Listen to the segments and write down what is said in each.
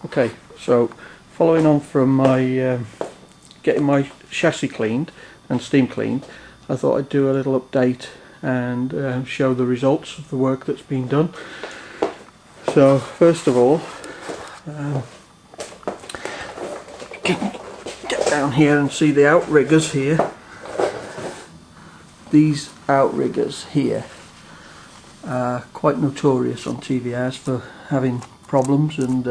Okay, so following on from my getting my chassis cleaned and steam cleaned, I thought I'd do a little update and show the results of the work that's been done. So first of all, get down here and see the outriggers here. These outriggers here are quite notorious on TVRs for having problems, and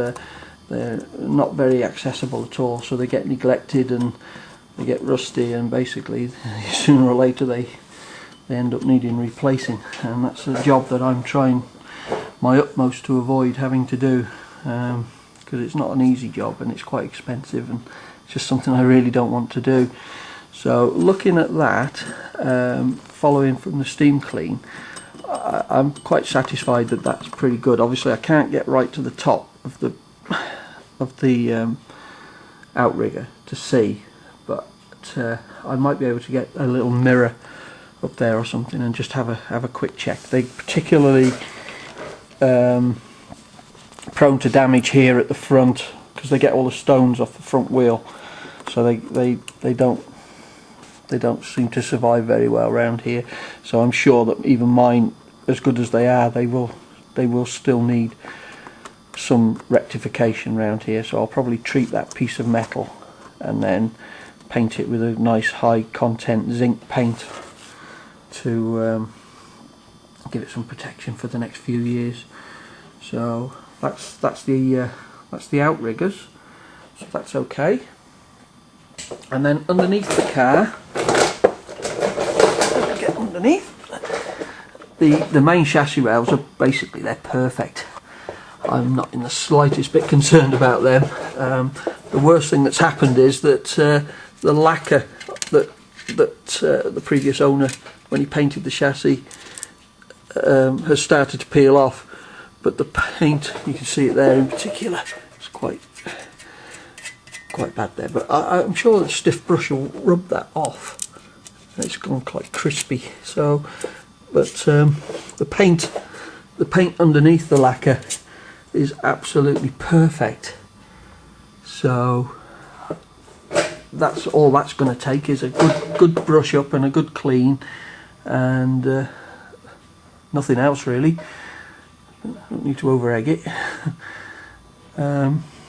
they're not very accessible at all, so they get neglected and they get rusty, and basically sooner or later they end up needing replacing, and that's a job that I'm trying my utmost to avoid having to do, because it's not an easy job and it's quite expensive, and it's just something I really don't want to do. So looking at that, following from the steam clean, I'm quite satisfied that that's pretty good. Obviously I can't get right to the top of the outrigger to see, but I might be able to get a little mirror up there or something and just have a quick check. They particularly prone to damage here at the front because they get all the stones off the front wheel, so they don't seem to survive very well around here. So I'm sure that even mine, as good as they are, they will still need some rectification around here. So I'll probably treat that piece of metal and then paint it with a nice high content zinc paint to give it some protection for the next few years. So that's the outriggers, so that's okay. And then underneath the car, get underneath, the main chassis rails are basically, they're perfect. I'm not in the slightest bit concerned about them. The worst thing that's happened is that the lacquer that the previous owner, when he painted the chassis, has started to peel off, but the paint, you can see it there in particular, it's quite bad there, but I'm sure the stiff brush will rub that off. It's gone quite crispy. So, but the paint underneath the lacquer is absolutely perfect. So that's all that's going to take, is a good brush up and a good clean, and nothing else really. Don't need to over egg it.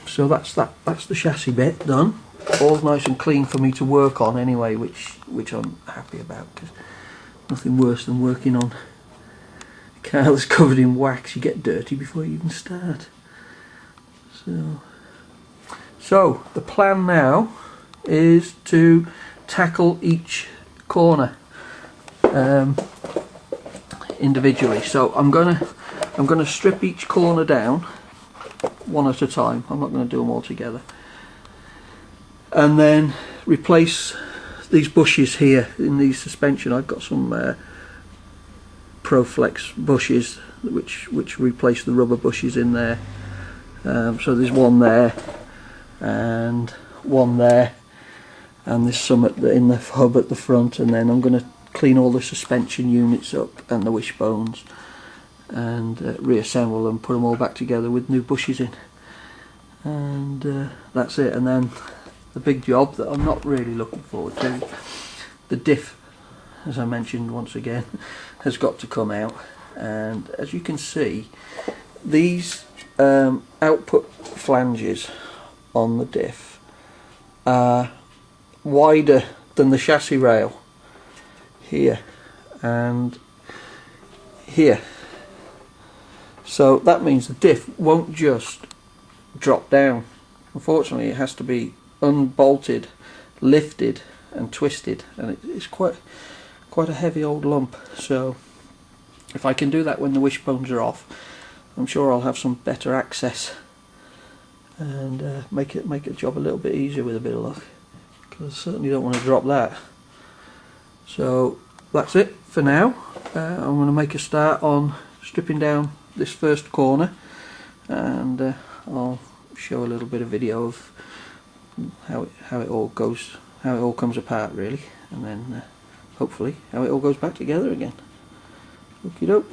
So that's the chassis bit done. All nice and clean for me to work on anyway, which I'm happy about, because nothing worse than working on a car that's covered in wax. You get dirty before you even start. So the plan now is to tackle each corner individually. So I'm gonna strip each corner down one at a time. I'm not going to do them all together, and then replace these bushes here in the suspension. I've got some Proflex bushes which replace the rubber bushes in there. So there's one there and one there, and there's some in the hub at the front, and then I'm going to clean all the suspension units up and the wishbones and reassemble them, put them all back together with new bushes in, and that's it. And then the big job that I'm not really looking forward to, the diff, as I mentioned once again, has got to come out. And as you can see, these output flanges on the diff are wider than the chassis rail here and here. So that means the diff won't just drop down. Unfortunately, it has to be unbolted, lifted and twisted, and it's quite a heavy old lump. So if I can do that when the wishbones are off, I'm sure I'll have some better access and make the job a little bit easier with a bit of luck, because I certainly don't want to drop that. So that's it for now. I'm going to make a start on stripping down this first corner, and I'll show a little bit of video of how it all goes, how it all comes apart really, and then hopefully how it all goes back together again. Okie doke.